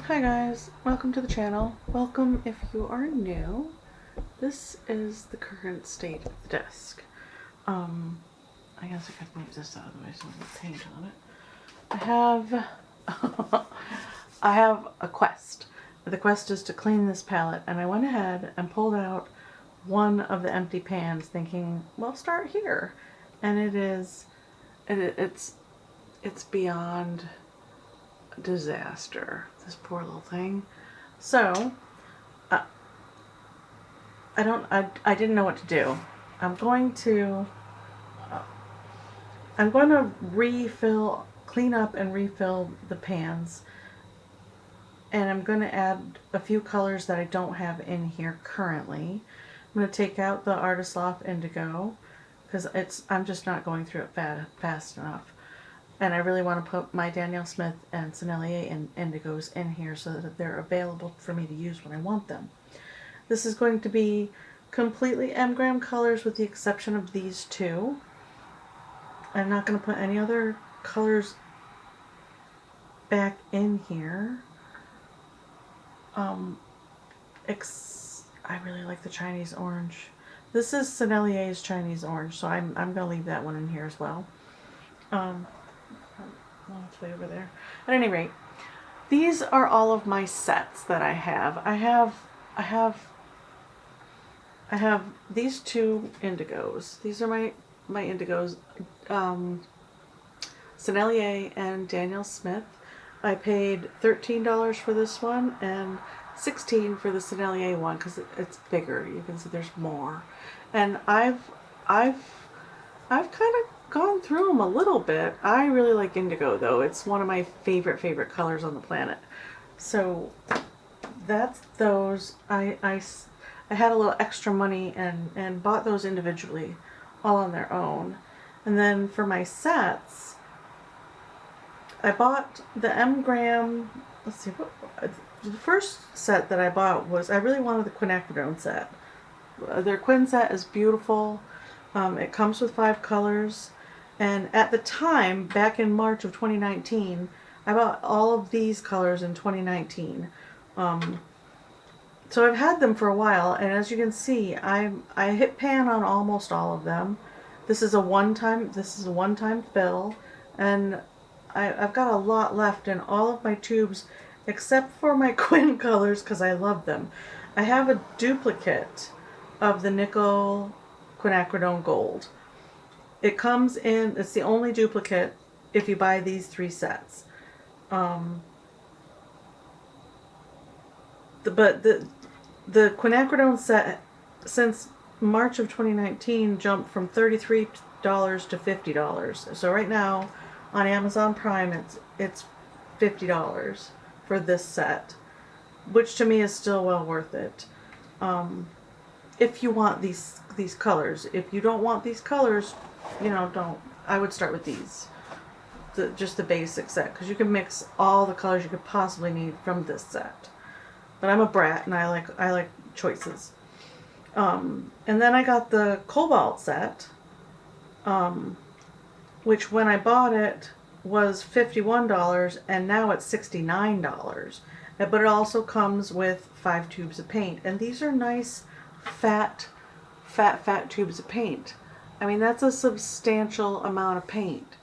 Hi guys, welcome to the channel. Welcome if you are new. This is the current state of the desk. I guess I could move this out of the way so there's paint on it. I have a quest. The quest is to clean this palette, and I went ahead and pulled out one of the empty pans thinking, well, start here. And it's beyond disaster, this poor little thing. So I didn't know what to do. I'm going to clean up and refill the pans, and I'm going to add a few colors that I don't have in here currently. I'm going to take out the Artist Loft Indigo because I'm just not going through it fast enough. And I really want to put my Daniel Smith and Sennelier Indigos in here so that they're available for me to use when I want them. This is going to be completely Graham colors with the exception of these two. I'm not going to put any other colors back in here. I really like the Chinese orange. This is Sennelier's Chinese orange, so I'm going to leave that one in here as well. Well, it's way over there. At any rate, these are all of my sets that I have. I have these two Indigos. These are my Indigos, Sennelier and Daniel Smith. I paid $13 for this one and $16 for the Sennelier one because it's bigger. You can see there's more, and I've kind of gone through them a little bit. I really like Indigo though. It's one of my favorite colors on the planet. So that's those. I had a little extra money and bought those individually, all on their own. And then for my sets, I bought the Graham. Let's see, the first set that I bought was, I really wanted the Quinacridone set. Their Quin set is beautiful. It comes with 5 colors. And at the time, back in March of 2019, I bought all of these colors in 2019. So I've had them for a while, and as you can see, I hit pan on almost all of them. This is a one-time fill, and I've got a lot left in all of my tubes, except for my Quin colors because I love them. I have a duplicate of the nickel Quinacridone Gold. It comes in, it's the only duplicate if you buy these 3 sets. But the Quinacridone set since March of 2019 jumped from $33 to $50. So right now on Amazon Prime it's $50 for this set, which to me is still well worth it. If you want these colors. If you don't want these colors, you know, don't. I would start with these, just the basic set, because you can mix all the colors you could possibly need from this set. But I'm a brat and I like choices. And then I got the Cobalt set, which when I bought it was $51 and now it's $69. But it also comes with 5 tubes of paint, and these are nice fat tubes of paint. I mean, that's a substantial amount of paint,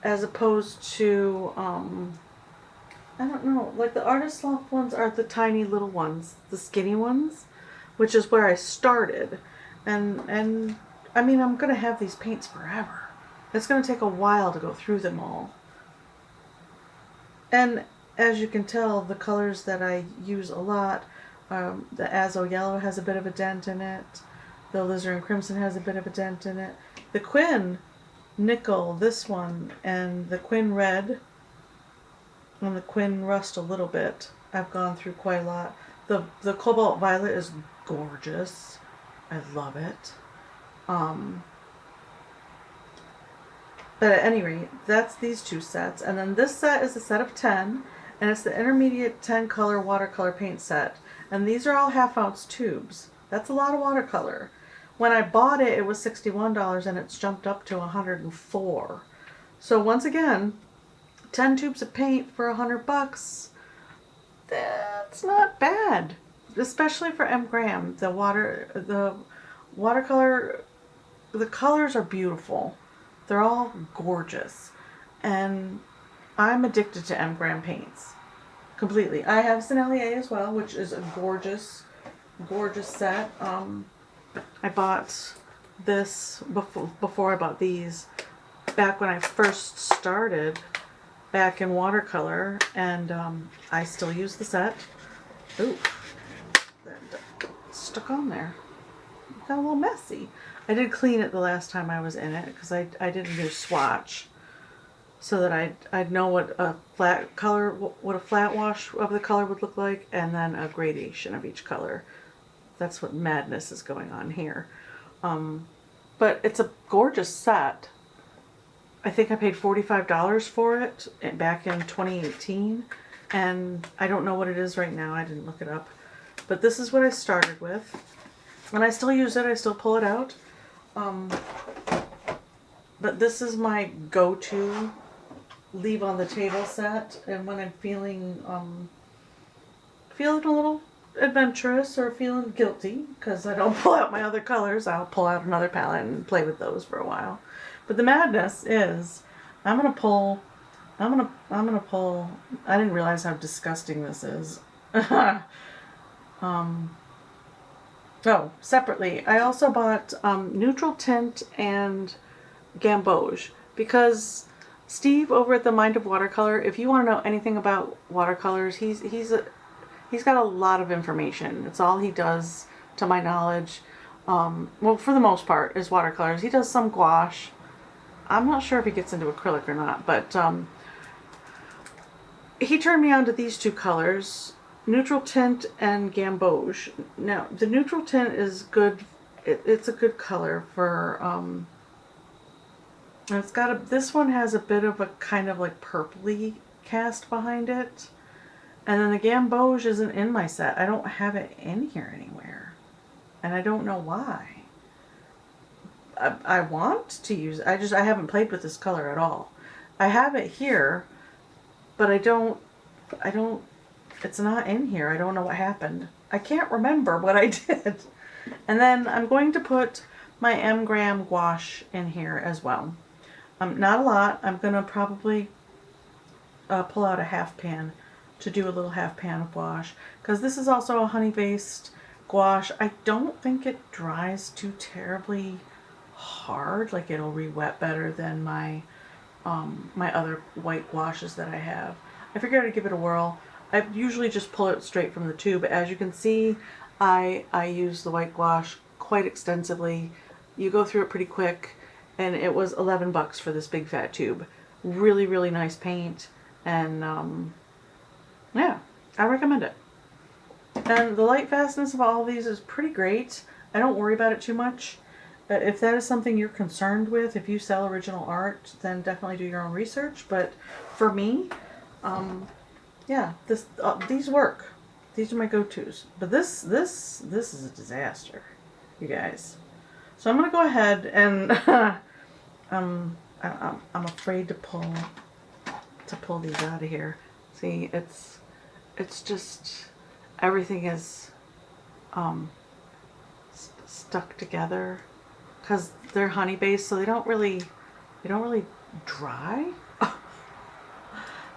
as opposed to I don't know, like the Artist Loft ones are the tiny little ones, the skinny ones, which is where I started. And I mean, I'm gonna have these paints forever. It's gonna take a while to go through them all. And as you can tell, the colors that I use a lot, the Azo Yellow has a bit of a dent in it. The Alizarin Crimson has a bit of a dent in it. The Quin Nickel, this one, and the Quin Red, and the Quin Rust a little bit, I've gone through quite a lot. The Cobalt Violet is gorgeous. I love it. But at any rate, that's these 2 sets. And then this set is a set of 10, and it's the intermediate 10 color watercolor paint set. And these are all 1/2 ounce tubes. That's a lot of watercolor. When I bought it, it was $61 and it's jumped up to $104. So once again, 10 tubes of paint for $100. that's not bad, especially for M. Graham. The watercolor, the colors are beautiful. They're all gorgeous, and I'm addicted to M. Graham paints completely. I have Sennelier as well, which is a gorgeous, gorgeous set. I bought this before I bought these, back when I first started back in watercolor, and I still use the set. Ooh, that stuck on there. Got a little messy. I did clean it the last time I was in it because I didn't do swatch, so that I'd know what a flat color, what a flat wash of the color would look like, and then a gradation of each color. That's what madness is going on here. But it's a gorgeous set. I think I paid $45 for it back in 2018, and I don't know what it is right now. I didn't look it up, but this is what I started with, and I still use it. I still pull it out. But this is my go-to leave on the table set, and when I'm feeling a little adventurous or feeling guilty because I don't pull out my other colors, I'll pull out another palette and play with those for a while. But the madness is, I'm gonna pull. I didn't realize how disgusting this is. Oh, separately, I also bought neutral tint and Gamboge, because Steve over at the Mind of Watercolor, if you want to know anything about watercolors, he's got a lot of information. It's all he does, to my knowledge. Well, for the most part, is watercolors. He does some gouache. I'm not sure if he gets into acrylic or not, but he turned me on to these two colors, neutral tint and Gamboge. Now, the neutral tint is good. It's a good color for. It's got this one has a bit of a kind of like purpley cast behind it, and then the Gamboge isn't in my set. I don't have it in here anywhere, and I don't know why. I want to use it. I haven't played with this color at all. I have it here, but I don't, it's not in here. I don't know what happened. I can't remember what I did. And then I'm going to put my M. Graham gouache in here as well. Not a lot. I'm going to probably pull out a half pan to do a little half pan of gouache, because this is also a honey-based gouache. I don't think it dries too terribly hard. Like, it'll re-wet better than my my other white gouaches that I have. I figured I'd give it a whirl. I usually just pull it straight from the tube. As you can see, I use the white gouache quite extensively. You go through it pretty quick, and it was $11 for this big fat tube. Really, really nice paint, and yeah, I recommend it. And the light fastness of all of these is pretty great. I don't worry about it too much. If that is something you're concerned with, if you sell original art, then definitely do your own research. But for me, yeah, these work. These are my go-tos. But this is a disaster, you guys. So I'm gonna go ahead and I'm afraid to pull these out of here. See, it's just everything is stuck together, because they're honey based, so they don't really dry.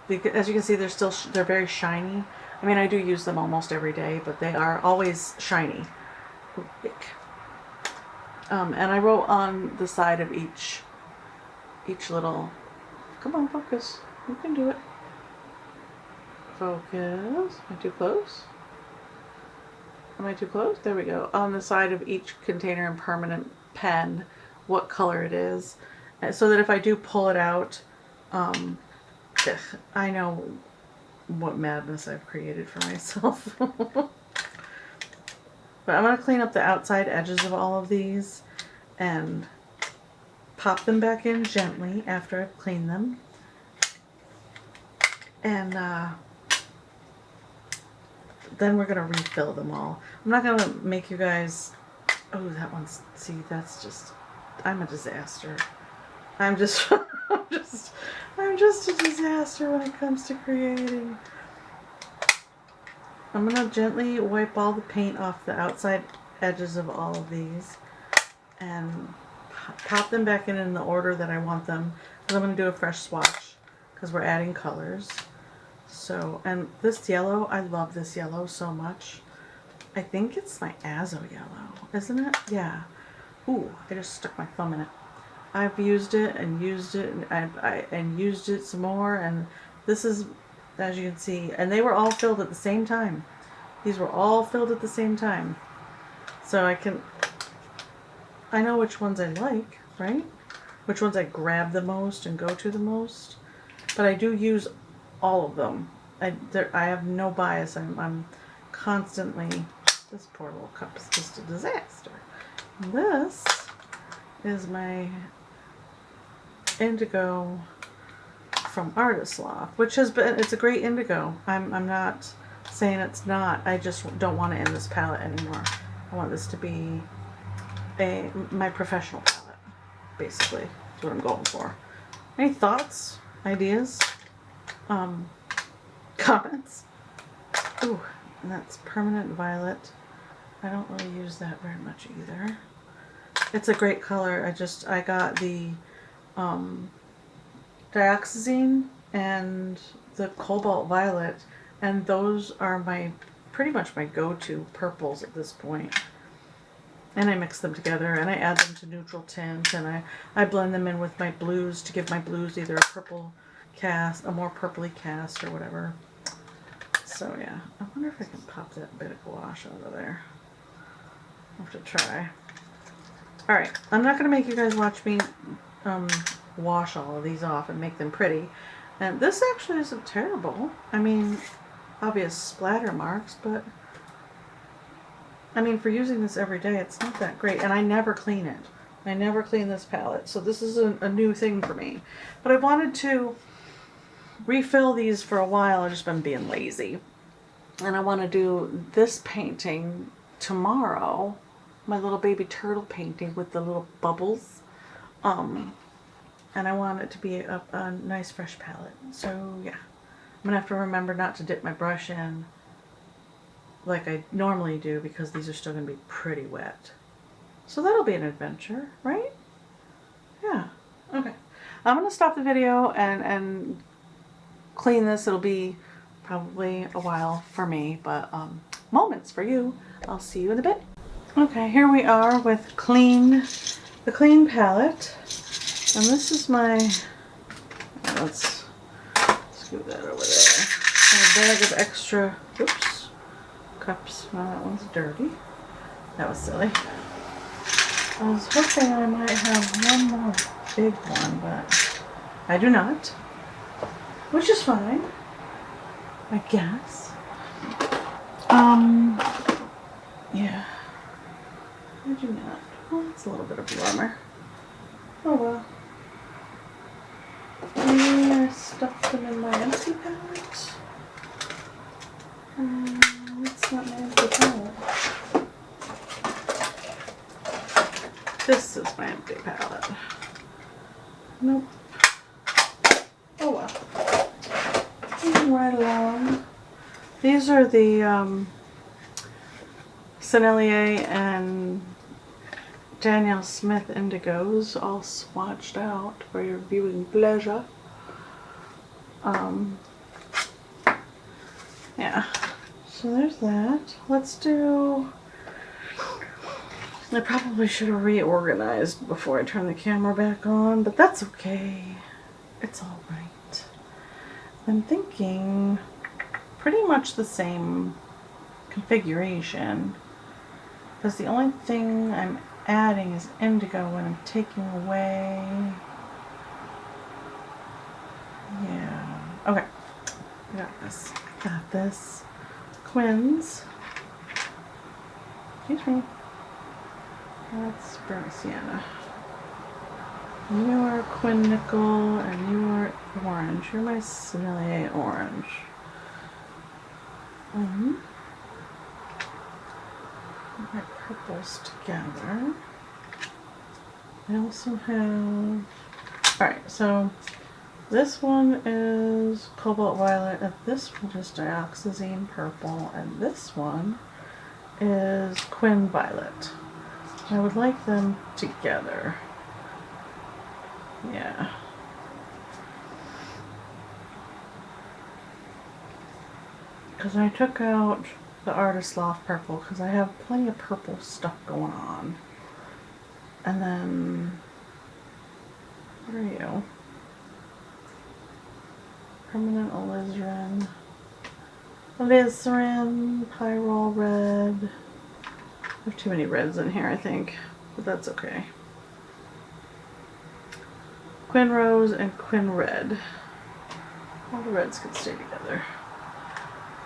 As you can see, they're very shiny. I mean, I do use them almost every day, but they are always shiny. And I wrote on the side of each little. Come on, focus. You can do it. Focus. Am I too close? Am I too close? There we go. On the side of each container and permanent pen, what color it is, so that if I do pull it out, I know what madness I've created for myself. But I'm going to clean up the outside edges of all of these and pop them back in gently after I've cleaned them. And then we're going to refill them all. I'm not going to make you guys... Oh, that one's... See, that's just... I'm a disaster. I'm just... I'm just a disaster when it comes to creating. I'm going to gently wipe all the paint off the outside edges of all of these and pop them back in the order that I want them, because I'm going to do a fresh swatch because we're adding colors. So, and this yellow, I love this yellow so much. I think it's my Azo yellow, isn't it? Yeah. Ooh, I just stuck my thumb in it. I've used it and used it and used it some more, and this is, as you can see, and they were all filled at the same time. These were all filled at the same time. So I know which ones I like, right? Which ones I grab the most and go to the most. But I do use all of them. I have no bias. I'm constantly, this poor little cup is just a disaster. This is my Indigo from Artist Loft, which has been, it's a great indigo. I'm not saying it's not. I just don't want it in this palette anymore. I want this to be my professional palette, basically. That's what I'm going for. Any thoughts, ideas, comments? Ooh, and that's Permanent Violet. I don't really use that very much either. It's a great color. I got the Dioxazine and the Cobalt Violet, and those are pretty much my go-to purples at this point. And I mix them together and I add them to neutral tint, and I blend them in with my blues to give my blues either a purple cast, a more purpley cast, or whatever. So yeah, I wonder if I can pop that bit of gouache out of there. I'll have to try. Alright, I'm not going to make you guys watch me wash all of these off and make them pretty. And this actually isn't terrible. I mean, obvious splatter marks, but I mean, for using this every day, it's not that great. And I never clean it. I never clean this palette, so this is a new thing for me. But I wanted to refill these for a while. I've just been being lazy. And I want to do this painting tomorrow, my little baby turtle painting with the little bubbles. And I want it to be a nice fresh palette. So yeah, I'm going to have to remember not to dip my brush in like I normally do, because these are still going to be pretty wet. So that'll be an adventure, right? Yeah. Okay. I'm going to stop the video and clean this. It'll be probably a while for me, but moments for you. I'll see you in a bit. Okay, here we are with the clean palette. And this is my, let's scoot that over there. A bag of extra, oops, cups. Well, that one's dirty. That was silly. I was hoping I might have one more big one, but I do not. Which is fine, I guess. Yeah. I do not. Well, that's a little bit of a bummer. Oh well. Maybe I stuffed them in my empty palette. That's not my empty palette. This is my empty palette. Nope. Oh well. Moving right along. These are the Sennelier and Daniel Smith Indigos, all swatched out for your viewing pleasure. Yeah, so there's that. Let's do, I probably should have reorganized before I turn the camera back on, but that's okay. It's all right. I'm thinking pretty much the same configuration, because the only thing I'm adding is indigo when I'm taking away. Yeah. Okay. I got this. I got this. Quins. Excuse me. That's burnt sienna. You are Quinacridone and you are orange. You're my Sennelier orange. My purples together. I also have, alright, so This one is Cobalt Violet, and this one is Dioxazine Purple, and this one is Quin Violet. I would like them together. Yeah. Because I took out the Artist Loft Purple because I have plenty of purple stuff going on. And then, what are you? Permanent Alizarin. Alizarin, Pyrrole Red. I have too many reds in here, I think, but that's okay. Quin Rose and Quin Red. All the reds can stay together.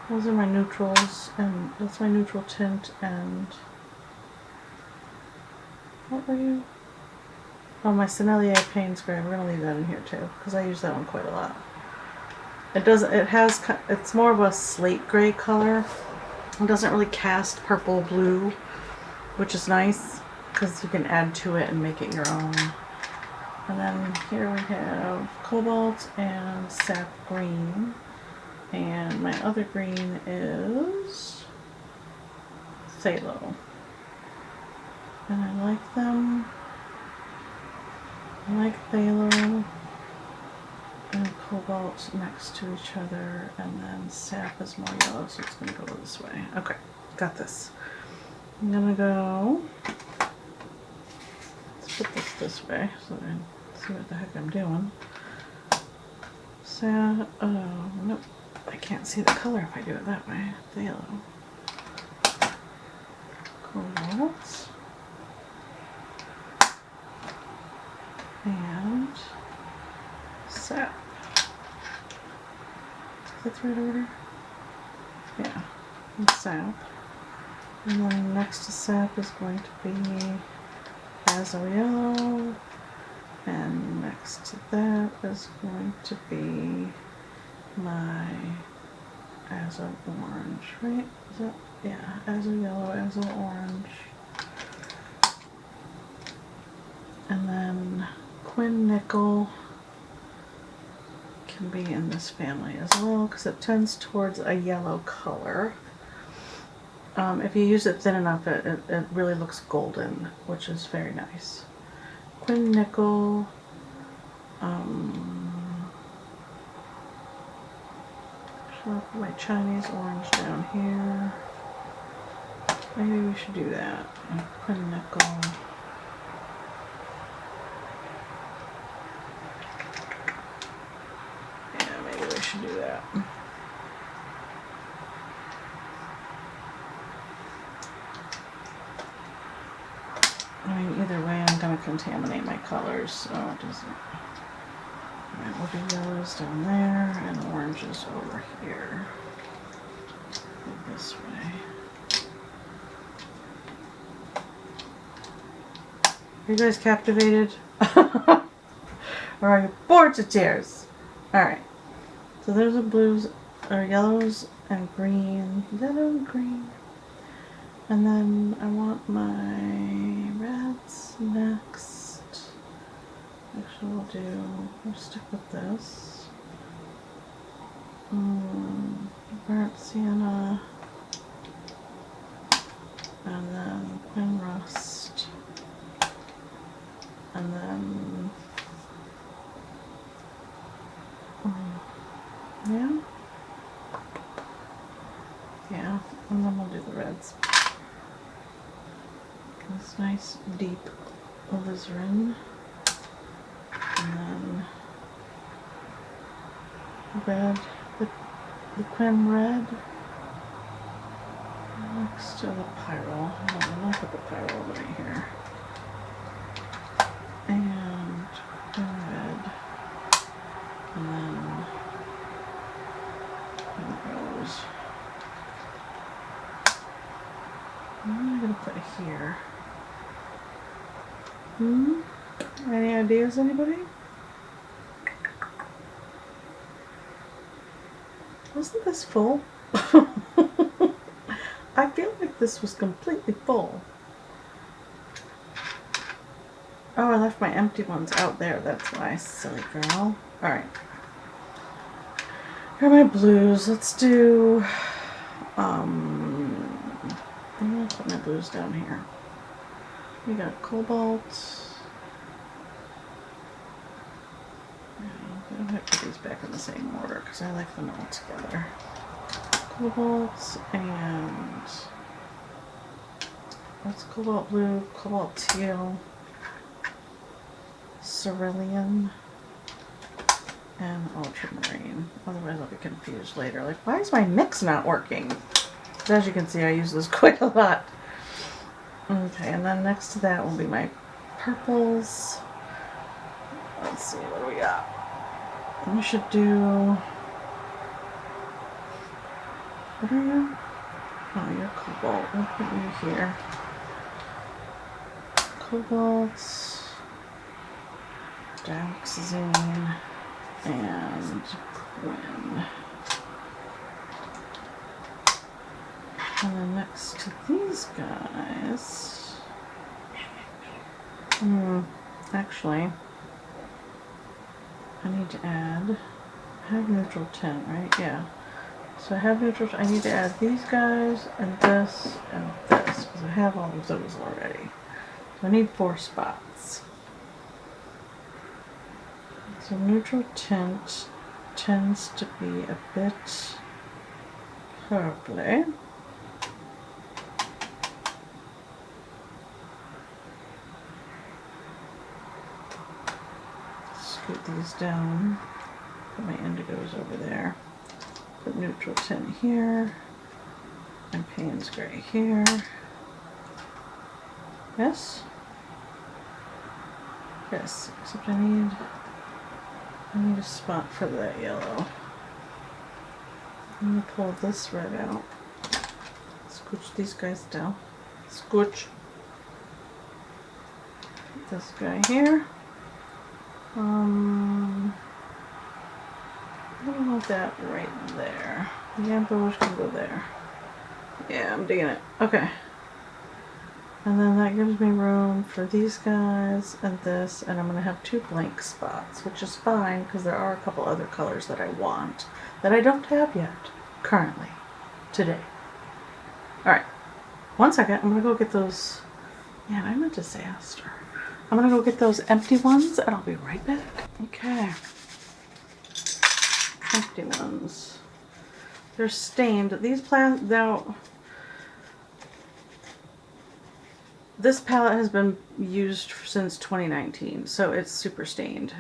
Those are my neutrals, and that's my neutral tint, and what were you? Oh, my Sennelier Payne's Gray. We're gonna leave that in here too, because I use that one quite a lot. It's more of a slate gray color. It doesn't really cast purple blue, which is nice, because you can add to it and make it your own. And then here we have Cobalt and Sap Green. And my other green is Phthalo. And I like them. I like Phthalo and Cobalt next to each other. And then Sap is more yellow, so it's going to go this way. Okay, got this. I'm going to go... Let's put this way so I can see what the heck I'm doing. Sap... Oh, nope. I can't see the color if I do it that way. Phthalo. Cobalt. And Sap. That's the right order? Yeah. And Sap. And then next to Sap is going to be Azo Yellow. And next to that is going to be my Azo Orange, right? Is that, yeah, Azo Yellow, Azo Orange. And then Quin Nickel can be in this family as well because it tends towards a yellow color. If you use it thin enough, it really looks golden, which is very nice. Quin Nickel. I'll put my Chinese orange down here. Maybe we should do that. And Quin Nickel. Yeah, maybe we should do that. I mean, either way, I'm going to contaminate my colors, so it doesn't. Alright, we'll do yellows down there and oranges over here. Go this way. Are you guys captivated? Or are you bored to tears? Alright. So there's the blues, or yellows and green. Yellow and green. And then I want my reds next. Actually, we'll stick with this. Burnt sienna. And then Quin Rust. And then, yeah. Yeah, and then we'll do the reds. This nice deep alizarin. And then red, the Quin Red next to the Pyrrole. I'll put the Pyrrole right here. And Quin Red. And then Quin Rose. What am I going to put here? Any ideas, anybody? Wasn't this full? I feel like this was completely full. Oh, I left my empty ones out there. That's why, silly girl. Alright. Here are my blues. Let's do, I'm gonna put my blues down here. We got cobalt. I'm gonna put these back in the same order because I like them all together. Cobalt and what's cobalt blue, cobalt teal, cerulean, and ultramarine. Otherwise I'll be confused later. Like, why is my mix not working? But as you can see, I use this quite a lot. Okay, and then next to that will be my purples. Let's see, what do we got? We should do... What are you? Oh, you're cobalt. We'll put you here. Cobalt, dioxazine, and Quin. And then next to these guys, actually, I need to add, I have neutral tint, right? Yeah. So I have neutral, I need to add these guys, and this, because I have all of those already. So I need 4 spots. So neutral tint tends to be a bit purpley. Scoot these down, put my indigos over there, put neutral tint here, and Payne's gray here. Yes? Yes, except I need a spot for that yellow. I'm gonna pull this red out. Scooch these guys down. Scooch. This guy here. I don't want that right there. The Gamboge can go there. Yeah, I'm digging it. Okay. And then that gives me room for these guys and this, and I'm going to have 2 blank spots, which is fine because there are a couple other colors that I want that I don't have yet, currently, today. Alright, 1 second, I'm going to go get those, man, I'm a disaster. I'm going to go get those empty ones and I'll be right back. Okay, empty ones. They're stained. These now, this palette has been used since 2019, so it's super stained.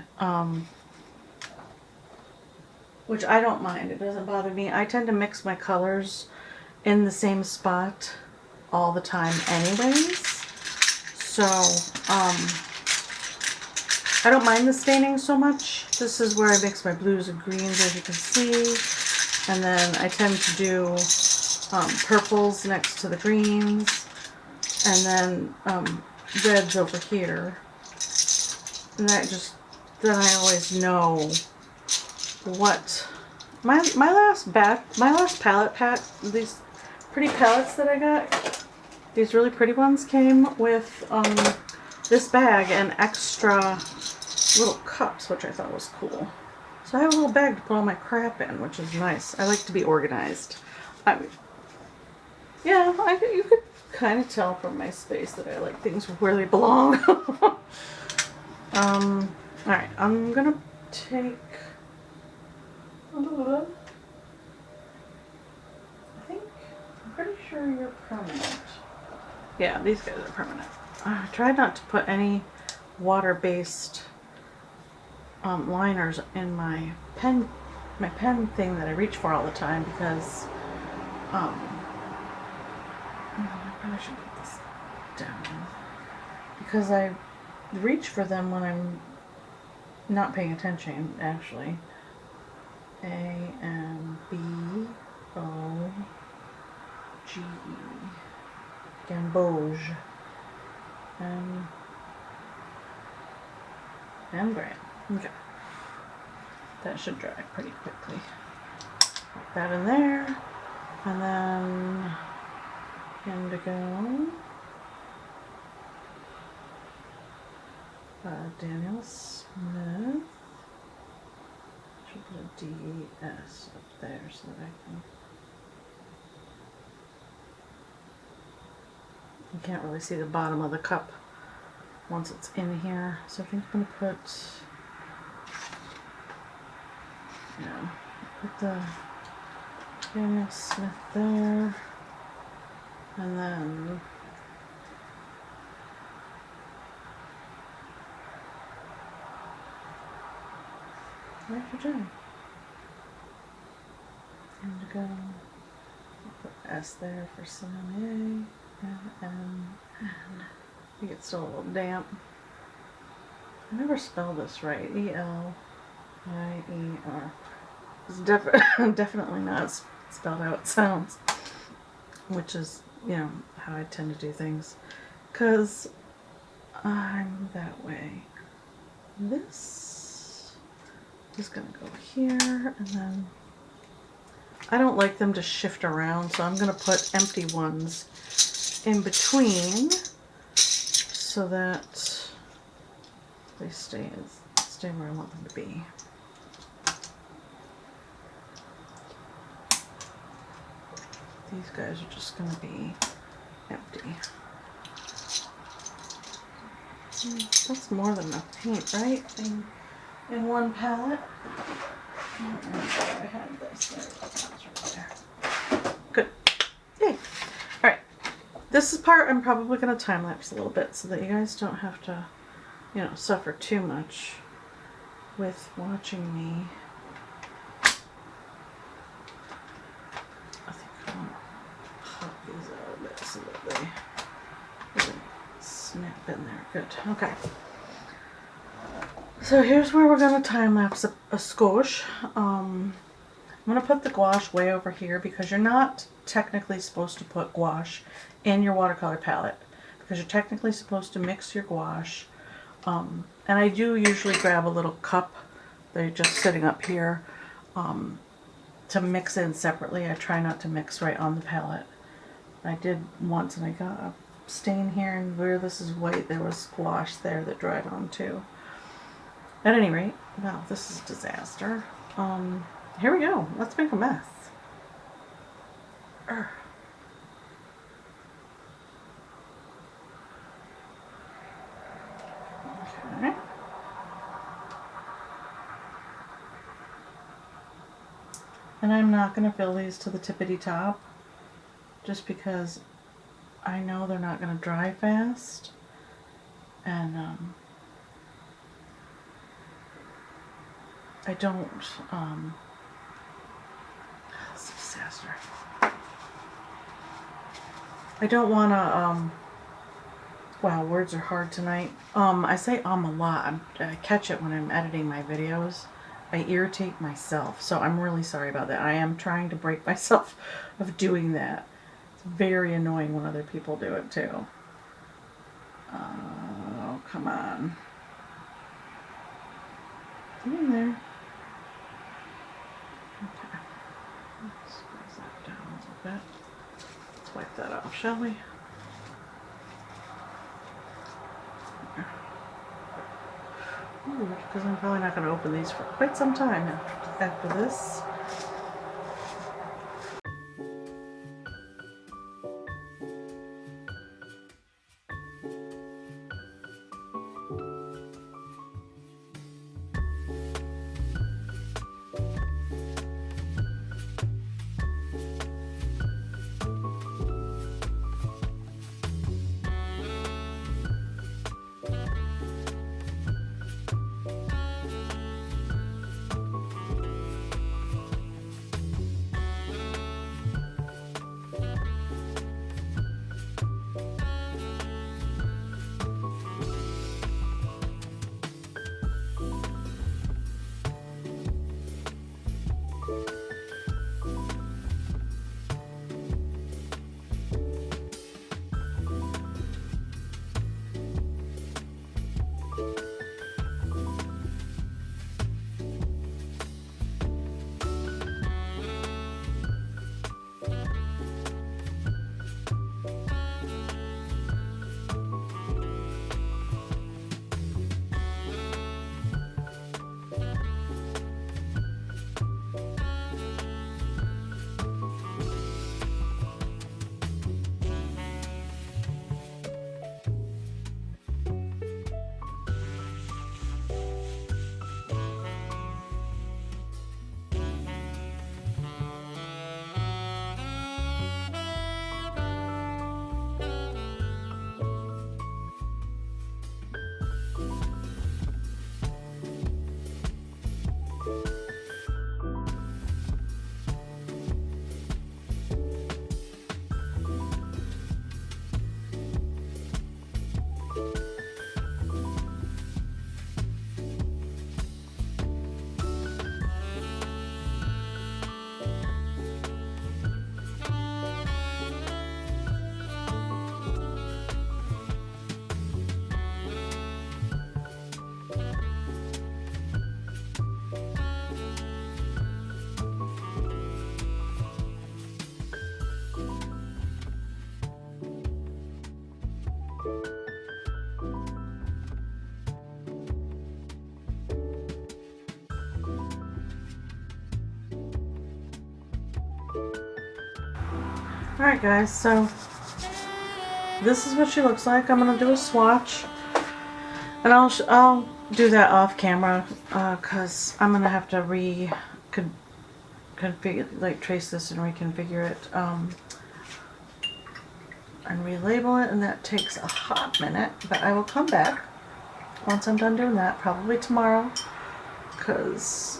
Which I don't mind. It doesn't bother me. I tend to mix my colors in the same spot all the time anyways. So, I don't mind the staining so much. This is where I mix my blues and greens, as you can see. And then I tend to do purples next to the greens. And then reds over here. And that just, then I always know what my last palette pack, these pretty palettes that I got, these really pretty ones came with this bag and extra little cups, which I thought was cool. So I have a little bag to put all my crap in, which is nice. I like to be organized. I mean, yeah, you could kind of tell from my space that I like things where they belong. Alright, I'm gonna take I'm pretty sure you're permanent. Yeah, these guys are permanent. I tried not to put any water-based liners in my pen thing that I reach for all the time because I probably should put this down because I reach for them when I'm not paying attention, actually. Gamboge. Gamboge. And Graham. Okay. That should dry pretty quickly. Put that in there. And then Indigo. Daniel Smith. should put a DS up there so that I can. You can't really see the bottom of the cup once it's in here. So I think I'm going to put, put the Daniel Smith there, and then Nitrogen, Indigo. I'll put S there for Sennelier, and I think it's still a little damp. I never spelled this right. Elier. It's definitely not spelled how it sounds, which is, how I tend to do things, because I'm that way. This is going to go here, and then I don't like them to shift around, so I'm going to put empty ones in between so that they stay where I want them to be. These guys are just going to be empty. That's more than enough paint, right? In one palette. I had this. It's right there. Good. Yay. Alright. This is part I'm probably going to time lapse a little bit so that you guys don't have to, suffer too much with watching me. I think I want to pop these out a bit so that they snap in there. Good. Okay. So here's where we're going to time lapse a skosh. I'm going to put the gouache way over here because you're not technically supposed to put gouache in your watercolor palette because you're technically supposed to mix your gouache. And I do usually grab a little cup. They're just sitting up here to mix in separately. I try not to mix right on the palette. I did once and I got a stain here, and where this is white there was gouache there that dried on too. At any rate, wow, this is a disaster. Here we go. Let's make a mess. Okay. And I'm not going to fill these to the tippity top just because I know they're not going to dry fast. And I don't, this is a disaster. I don't want to, wow, words are hard tonight. I say a lot. I catch it when I'm editing my videos. I irritate myself, so I'm really sorry about that. I am trying to break myself of doing that. It's very annoying when other people do it too. Oh, come on. Get in there. Okay. Let's squeeze that down a little bit. Let's wipe that off, shall we? Because I'm probably not going to open these for quite some time after this. Alright guys, so this is what she looks like. I'm going to do a swatch. And I'll do that off camera because I'm going to have to configure, like trace this and reconfigure it and relabel it, and that takes a hot minute. But I will come back once I'm done doing that, probably tomorrow, because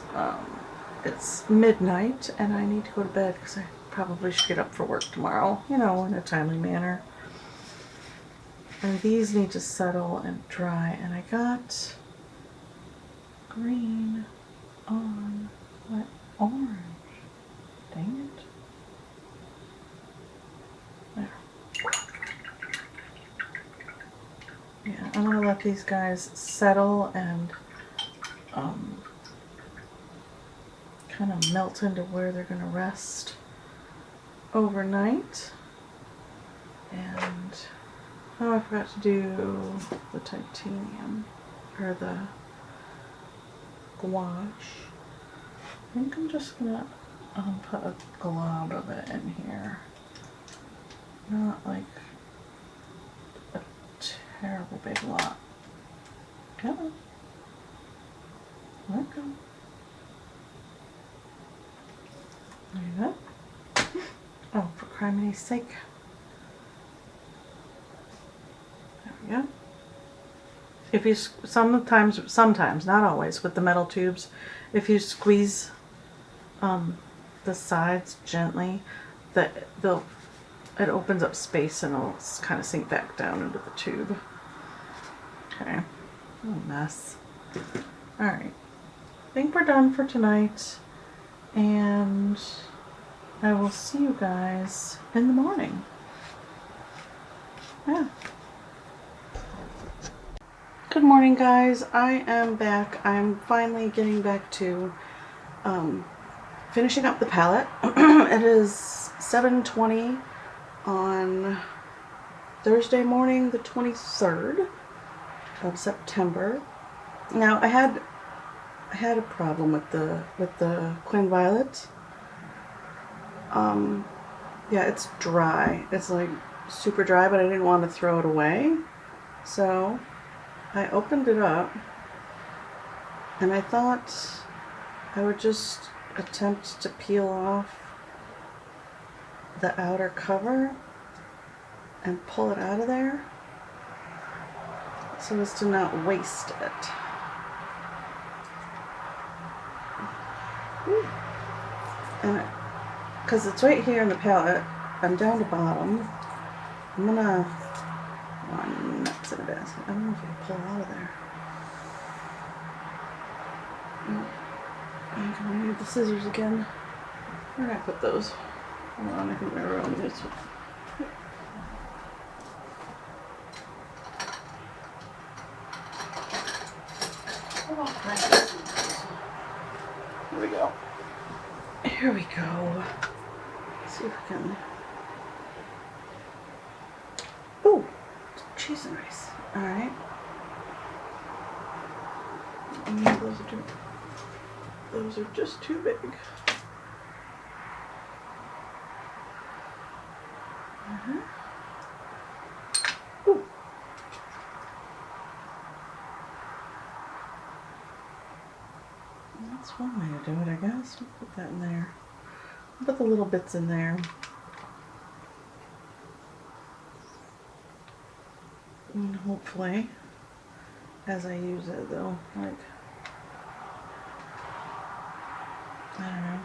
it's midnight and I need to go to bed because I probably should get up for work tomorrow, you know, in a timely manner. And these need to settle and dry, and I got green on what orange. Dang it. There. Yeah, I'm gonna let these guys settle and kind of melt into where they're gonna rest overnight. And oh, I forgot to do the titanium or the gouache. I think I'm just gonna put a glob of it in here. Not like a terrible big lot. Come on. Let it go. There you go. Oh, for crime's sake. There we go. If you sometimes, not always, with the metal tubes, if you squeeze the sides gently, it opens up space and it'll kind of sink back down into the tube. Okay, a mess. All right, I think we're done for tonight, and I will see you guys in the morning. Yeah. Good morning, guys. I am back. I'm finally getting back to finishing up the palette. It is 7:20 on Thursday morning, the 23rd of September. Now I had a problem with the Quin Violet. Yeah, it's dry. It's like super dry, but I didn't want to throw it away, so I opened it up and I thought I would just attempt to peel off the outer cover and pull it out of there so as to not waste it. And because it's right here in the palette, I'm down to bottom. I'm gonna nuts in a basket. I don't know if I can pull it out of there. I'm gonna need the scissors again. Where did I put those? Hold on, I think I wrote on this one. Here we go. Here we go. Let's see if we can. Oh, cheese and rice. All right. Those are just too big. Ooh. That's one way to do it, I guess. We'll put that in there. I'll put the little bits in there. And hopefully, as I use it, they'll, like, I don't know.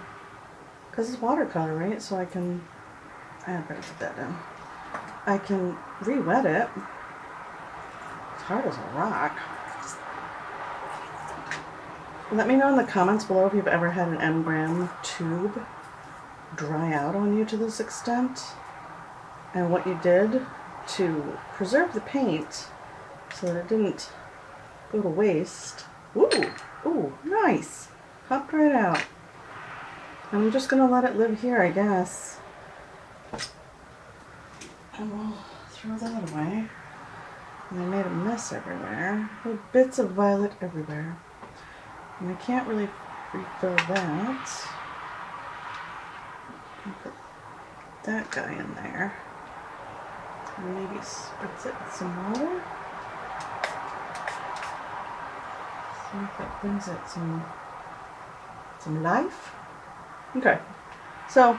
Because it's watercolor, right? So I better put that down. I can re-wet it. It's hard as a rock. Let me know in the comments below if you've ever had an M-gram tube dry out on you to this extent, and what you did to preserve the paint so that it didn't go to waste. Ooh, ooh, nice. Popped right out. I'm just gonna let it live here, I guess. And we'll throw that away. And I made a mess everywhere. Little bits of violet everywhere. And I can't really refill that. Put that guy in there. And maybe spritz it with some water. See if that brings it some life. Okay, so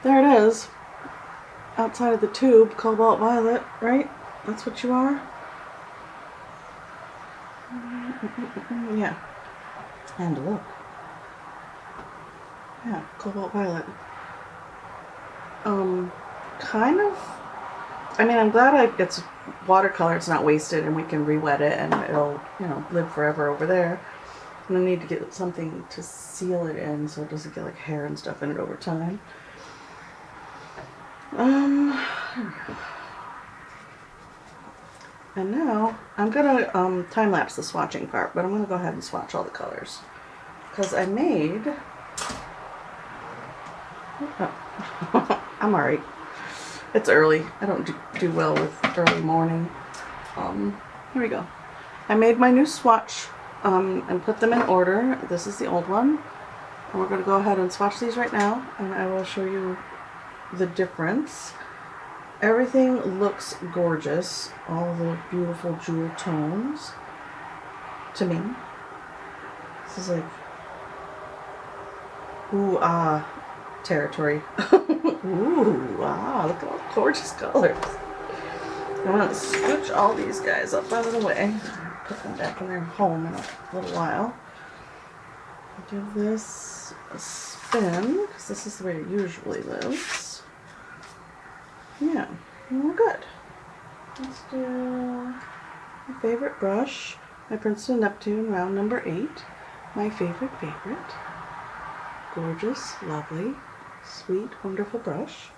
there it is. Outside of the tube, cobalt violet, right? That's what you are? Yeah. And look. Yeah, cobalt violet. Kind of. I mean, I'm glad it's watercolor. It's not wasted, and we can re-wet it, and it'll, you know, live forever over there. And I need to get something to seal it in so it doesn't get like hair and stuff in it over time. And now I'm gonna time lapse the swatching part, but I'm gonna go ahead and swatch all the colors because I made. Oh. I'm alright. It's early. I don't do well with early morning. Here we go. I made my new swatch and put them in order. This is the old one. And we're going to go ahead and swatch these right now, and I will show you the difference. Everything looks gorgeous. All the beautiful jewel tones. To me. This is like ooh ah territory. Ooh ah, look at all the gorgeous colors. I'm going to scooch all these guys up out of the way. Put them back in their home in a little while. Give this a spin, because this is the way it usually lives. Yeah, we're good. Let's do my favorite brush, my Princeton Neptune round number 8. My favorite. Gorgeous, lovely, sweet, wonderful brush.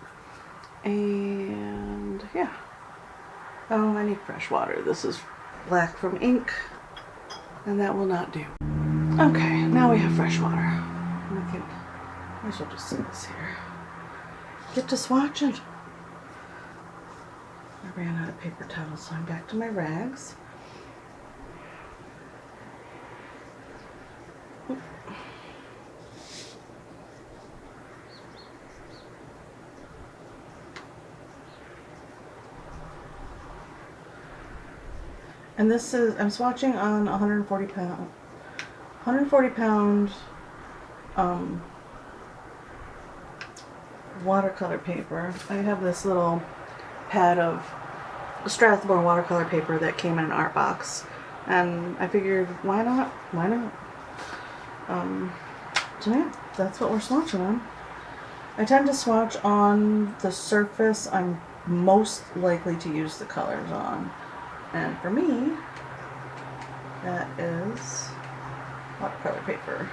And yeah. Oh, I need fresh water. This is black from ink, and that will not do. Okay, now we have fresh water. I might as well just sit this here. Get to swatching. I ran out of paper towels, so I'm back to my rags. And this is, I'm swatching on 140 pound watercolor paper. I have this little pad of Strathmore watercolor paper that came in an art box, and I figured why not? So yeah, that's what we're swatching on. I tend to swatch on the surface I'm most likely to use the colors on. And for me, that is watercolor paper.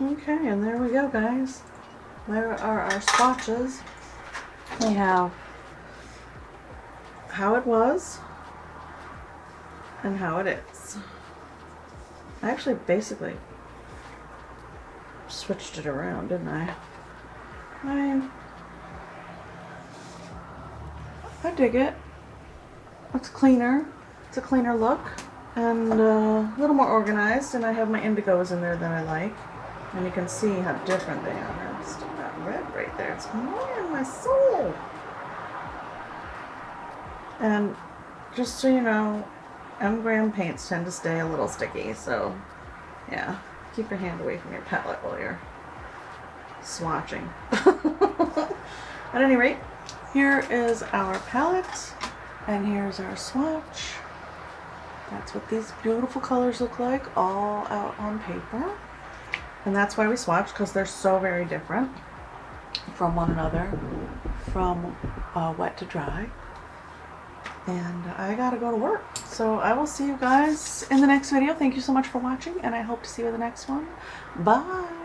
Okay, and there we go, guys. There are our swatches. We have how it was and how it is. I actually basically switched it around, didn't I? I dig it. It's cleaner. It's a cleaner look and a little more organized, and I have my indigos in there that I like. And you can see how different they are. It's still that red right there. It's more in my soul. And just so you know, Graham paints tend to stay a little sticky, so yeah, keep your hand away from your palette while you're swatching. At any rate, here is our palette, and here's our swatch. That's what these beautiful colors look like, all out on paper. And that's why we swatch, because they're so very different from one another, from wet to dry. And I gotta go to work. So I will see you guys in the next video. Thank you so much for watching, and I hope to see you in the next one. Bye!